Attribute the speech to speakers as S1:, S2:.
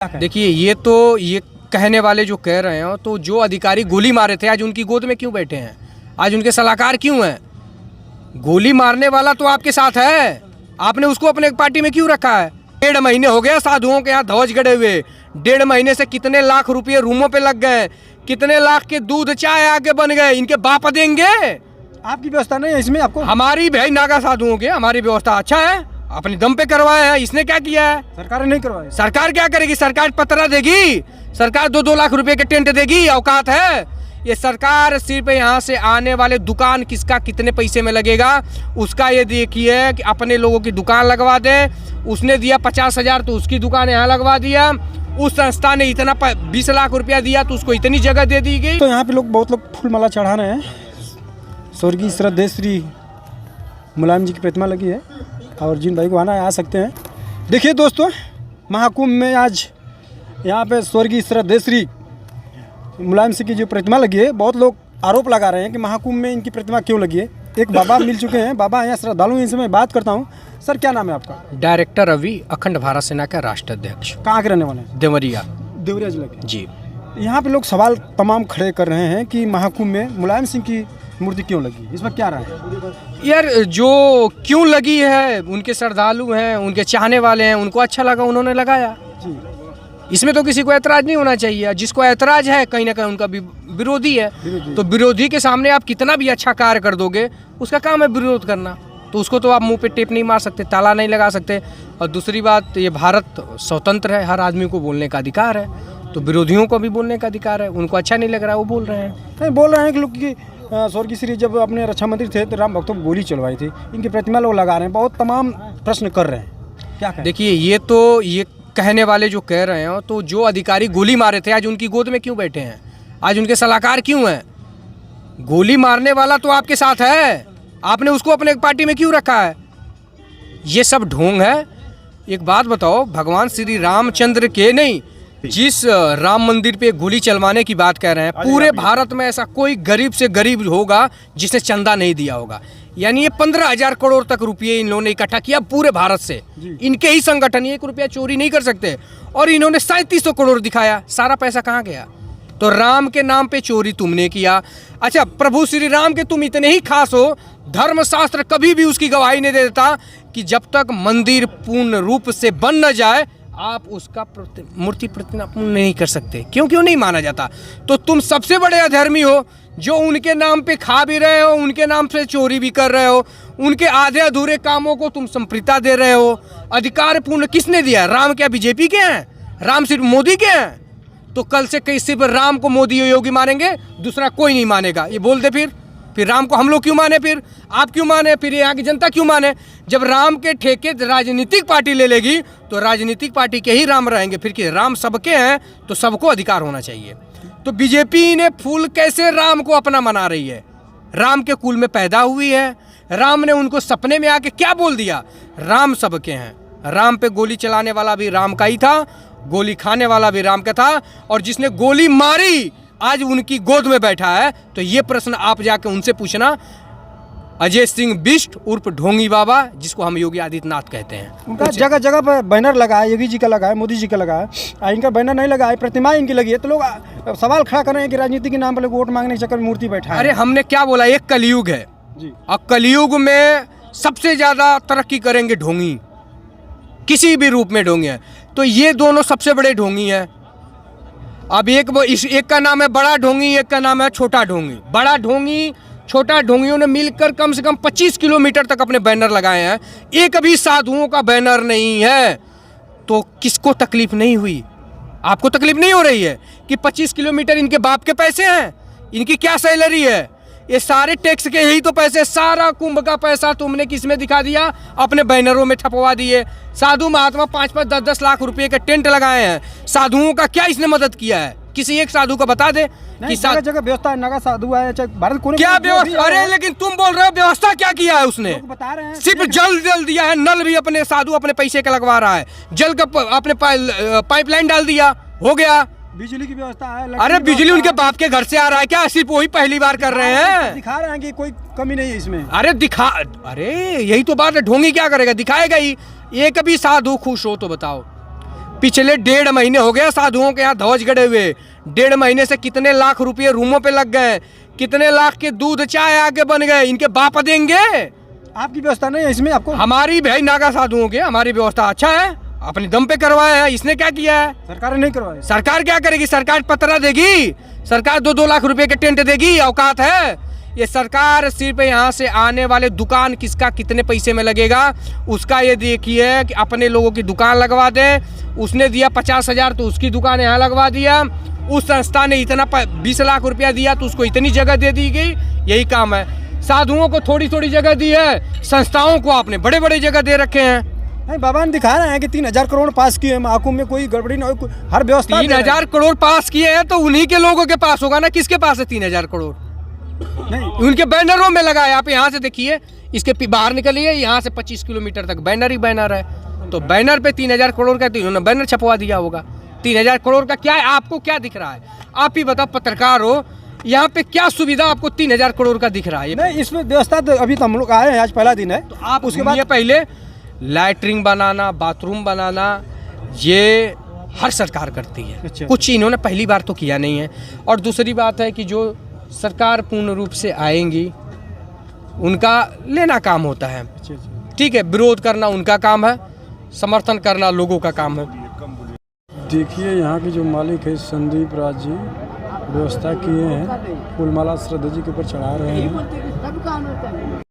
S1: देखिए ये कहने वाले जो कह रहे हैं, तो जो अधिकारी गोली मारे थे आज उनकी गोद में क्यों बैठे हैं? आज उनके सलाहकार क्यों हैं? गोली मारने वाला तो आपके साथ है, आपने उसको अपने पार्टी में क्यों रखा है? 1.5 महीने हो गया साधुओं के यहाँ ध्वज गड़े हुए। 1.5 महीने से कितने लाख रुपये रूमों पे लग गए, कितने लाख के दूध चाय आके बन गए। इनके बाप देंगे?
S2: आपकी व्यवस्था नहीं है इसमें? आपको
S1: हमारी भाई नागा साधुओं के हमारी व्यवस्था अच्छा है, अपने दम पे करवाया है। इसने क्या किया है?
S2: सरकार ने नहीं करवाया।
S1: सरकार क्या करेगी? सरकार पतरा देगी, सरकार 2-2 लाख रुपए के टेंट देगी, औकात है? ये सरकार सिर्फ यहाँ से आने वाले दुकान किसका कितने पैसे में लगेगा उसका ये देखिए कि अपने लोगों की दुकान लगवा दे। उसने दिया 50,000 तो उसकी दुकान यहाँ लगवा दिया। उस संस्था ने इतना 20 लाख रुपया दिया तो उसको इतनी जगह दे दी गई।
S2: तो यहाँ पे बहुत लोग फूल माला चढ़ा रहे हैं। स्वर्गीय श्रद्धेय श्री मुलायम जी की प्रतिमा लगी है और जिन भाई को आना है आ सकते हैं। देखिए दोस्तों, महाकुंभ में आज यहाँ पे स्वर्गीय श्रद्धेय श्री मुलायम सिंह की जो प्रतिमा लगी है, बहुत लोग आरोप लगा रहे हैं कि महाकुंभ में इनकी प्रतिमा क्यों लगी है। एक बाबा मिल चुके हैं, बाबा यहाँ श्रद्धालु हैं, इनसे मैं बात करता हूँ। सर क्या नाम है आपका?
S1: डायरेक्टर रवि, अखंड भारत सेना का राष्ट्राध्यक्ष।
S2: कहाँ के रहने वाले हैं?
S1: देवरिया
S2: जिले के
S1: जी।
S2: यहाँ पे लोग सवाल तमाम खड़े कर रहे हैं कि महाकुंभ में मुलायम सिंह की मूर्ति क्यों लगी, इस पर क्या राय है?
S1: यार जो क्यों लगी है, उनके श्रद्धालु हैं, उनके चाहने वाले हैं, उनको अच्छा लगा उन्होंने लगाया जी। इसमें तो किसी को ऐतराज नहीं होना चाहिए। जिसको ऐतराज है कहीं ना कहीं उनका भी विरोधी है। तो विरोधी के सामने आप कितना भी अच्छा कार्य कर दोगे, उसका काम है विरोध करना। तो उसको तो आप मुंह पे टेप नहीं मार सकते, ताला नहीं लगा सकते। और दूसरी बात, ये भारत स्वतंत्र है, हर आदमी को बोलने का अधिकार है। तो विरोधियों को भी बोलने का अधिकार है। उनको अच्छा नहीं लग रहा है वो बोल रहे हैं।
S2: नहीं बोल रहे हैं कि लोग की स्वर्गीय श्री जब अपने रक्षा मंत्री थे तो राम भक्तों को गोली चलवाई थी, इनकी प्रतिमा लोग लगा रहे हैं, बहुत तमाम प्रश्न कर रहे हैं। क्या कहें?
S1: देखिए ये कहने वाले जो कह रहे हैं, तो जो अधिकारी गोली मारे थे आज उनकी गोद में क्यों बैठे हैं? आज उनके सलाहकार क्यों हैं? गोली मारने वाला तो आपके साथ है, आपने उसको अपने पार्टी में क्यों रखा है? ये सब ढोंग है। एक बात बताओ, भगवान श्री रामचंद्र के नहीं, जिस राम मंदिर पे गोली चलवाने की बात कह रहे हैं, पूरे भारत में ऐसा कोई गरीब से गरीब होगा जिसने चंदा नहीं दिया होगा। यानी ये 15,000 करोड़ तक रुपये इन लोगों ने इकट्ठा किया पूरे भारत से। इनके ही संगठन 1 रुपया चोरी नहीं कर सकते। और इन्होंने 3700 करोड़ दिखाया, सारा पैसा कहाँ गया? तो राम के नाम पे चोरी तुमने किया। अच्छा, प्रभु श्री राम के तुम इतने ही खास हो, धर्मशास्त्र कभी भी उसकी गवाही नहीं देता कि जब तक मंदिर पूर्ण रूप से बन न जाए आप उसका मूर्ति प्रतिष्ठापन नहीं कर सकते। क्यों नहीं माना जाता? तो तुम सबसे बड़े अधर्मी हो जो उनके नाम पे खा भी रहे हो, उनके नाम से चोरी भी कर रहे हो, उनके आधे अधूरे कामों को तुम संप्रीता दे रहे हो। अधिकार पूर्ण किसने दिया? राम क्या बीजेपी के हैं? राम सिर्फ मोदी के हैं? तो कल से कहीं सिर्फ राम को मोदी योगी मानेंगे, दूसरा कोई नहीं मानेगा। ये बोल दे फिर राम को हम लोग क्यों माने? फिर आप क्यों माने? फिर यहाँ की जनता क्यों माने? जब राम के ठेके राजनीतिक पार्टी ले लेगी तो राजनीतिक पार्टी के ही राम रहेंगे। फिर कि राम सबके हैं तो सबको अधिकार होना चाहिए। तो बीजेपी ने फूल कैसे राम को अपना मना रही है? राम के कुल में पैदा हुई है। राम ने उनको सपने में आके क्या बोल दिया? राम सबके हैं। राम पे गोली चलाने वाला भी राम का ही था, गोली खाने वाला भी राम का था, और जिसने गोली मारी आज उनकी गोद में बैठा है। तो ये प्रश्न आप जाके उनसे पूछना। अजय सिंह बिष्ट उर्फ ढोंगी बाबा, जिसको हम योगी आदित्यनाथ कहते हैं,
S2: उनका जगह जगह पर बैनर लगा है, योगी जी का लगा है, मोदी जी का लगा है, इनका बैनर नहीं लगा है, प्रतिमा इनकी लगी है। तो लोग सवाल खड़ा कर रहे हैं कि राजनीति के नाम पर लोग वोट मांगने के चक्कर में मूर्ति बैठा है।
S1: अरे हमने क्या बोला? एक कलयुग है जी, और कलयुग में सबसे ज्यादा तरक्की करेंगे ढोंगी, किसी भी रूप में ढोंगी है। तो ये दोनों सबसे बड़े ढोंगी हैं। अब एक का नाम है बड़ा ढोंगी, एक का नाम है छोटा ढोंगी। बड़ा ढोंगी छोटा ढोंगियों ने मिलकर कम से कम 25 किलोमीटर तक अपने बैनर लगाए हैं। एक भी साधुओं का बैनर नहीं है। तो किसको तकलीफ नहीं हुई? आपको तकलीफ नहीं हो रही है कि 25 किलोमीटर इनके बाप के पैसे हैं? इनकी क्या सैलरी है? ये सारे टैक्स के ही तो पैसे, सारा कुंभ का पैसा तुमने किस में दिखा दिया? अपने बैनरों में छपवा दिए। साधु महात्मा 5-5, 10-10 लाख रुपए के टेंट लगाए हैं। साधुओं का क्या इसने मदद किया है? किसी एक साधु को बता दे कि
S2: जगह व्यवस्था है, नागा साधु है, चाहे भारत कोने
S1: क्या व्यवस्था? अरे लेकिन तुम बोल रहे हो व्यवस्था क्या किया है उसने?
S2: बता रहे हैं
S1: सिर्फ जल दिया है। नल भी अपने साधु अपने पैसे का लगवा रहा है। जल का अपने पाइपलाइन डाल दिया, हो गया।
S2: बिजली की व्यवस्था है।
S1: अरे बिजली उनके बाप के घर से आ रहा है क्या? सिर्फ वही पहली बार कर रहे हैं।
S2: दिखा रहे हैं कि कोई कमी नहीं है इसमें।
S1: अरे यही तो बात है। ढोंगी क्या करेगा? दिखाएगा ही। एक भी साधु खुश हो तो बताओ। पिछले 1.5 महीने हो गए साधुओं के यहाँ ध्वज गड़े हुए। 1.5 महीने से कितने लाख रुपए रूमों पे लग गए, कितने लाख के दूध चाय आगे बन गए, इनके बाप देंगे।
S2: आपकी व्यवस्था नहीं है इसमें आपको?
S1: हमारी भाई नागा साधुओं के हमारी व्यवस्था अच्छा है, अपने दम पे करवाए हैं। इसने क्या किया है?
S2: सरकार ने नहीं करवाई।
S1: सरकार क्या करेगी? सरकार पतरा देगी, सरकार 2-2 लाख रुपए के टेंट देगी, औकात है? ये सरकार सिर्फ यहाँ से आने वाले दुकान किसका कितने पैसे में लगेगा उसका ये देखिए कि अपने लोगों की दुकान लगवा दें। उसने दिया 50,000 तो उसकी दुकान यहाँ लगवा दिया, उस संस्था ने इतना 20 लाख रुपया दिया तो उसको इतनी जगह दे दी गई। यही काम है। साधुओं को थोड़ी थोड़ी जगह दी है, संस्थाओं को आपने बड़े बड़े जगह दे रखे हैं।
S2: नहीं, बाबा ने दिखा रहे हैं कि 3,000 करोड़ पास किए हैं, महाकुंभ में कोई गड़बड़ी ना हो, हर व्यवस्था
S1: 3,000 करोड़ पास किए हैं तो उन्हीं के लोगों के पास होगा ना, किसके पास है 3,000 करोड़?
S2: नहीं,
S1: उनके बैनरों में लगा है। आप यहाँ से देखिए, इसके बाहर निकलिए, यहाँ से 25 किलोमीटर तक बैनर ही बैनर है। तो बैनर पे 3,000 करोड़ का तो इन्होंने बैनर छपवा दिया होगा। 3,000 करोड़ का क्या है? आपको क्या दिख रहा है? आप ही बताओ, पत्रकार हो, यहाँ पे क्या सुविधा आपको 3,000 करोड़ का दिख रहा है?
S2: नहीं, इसमें व्यवस्था तो अभी तो हम लोग आए हैं, आज पहला दिन है।
S1: तो आप उसके बाद पहले लैट्रिन बनाना, बाथरूम बनाना, ये हर सरकार करती है।
S2: अच्छा।
S1: कुछ इन्होंने पहली बार तो किया नहीं है। और दूसरी बात है कि जो सरकार पूर्ण रूप से आएंगी उनका लेना काम होता है। ठीक है, विरोध करना उनका काम है, समर्थन करना लोगों का काम है।
S2: देखिए यहाँ के जो मालिक है संदीप राज जी व्यवस्था किए हैं, फूलमाला श्रद्धा जी के ऊपर चढ़ा रहे हैं।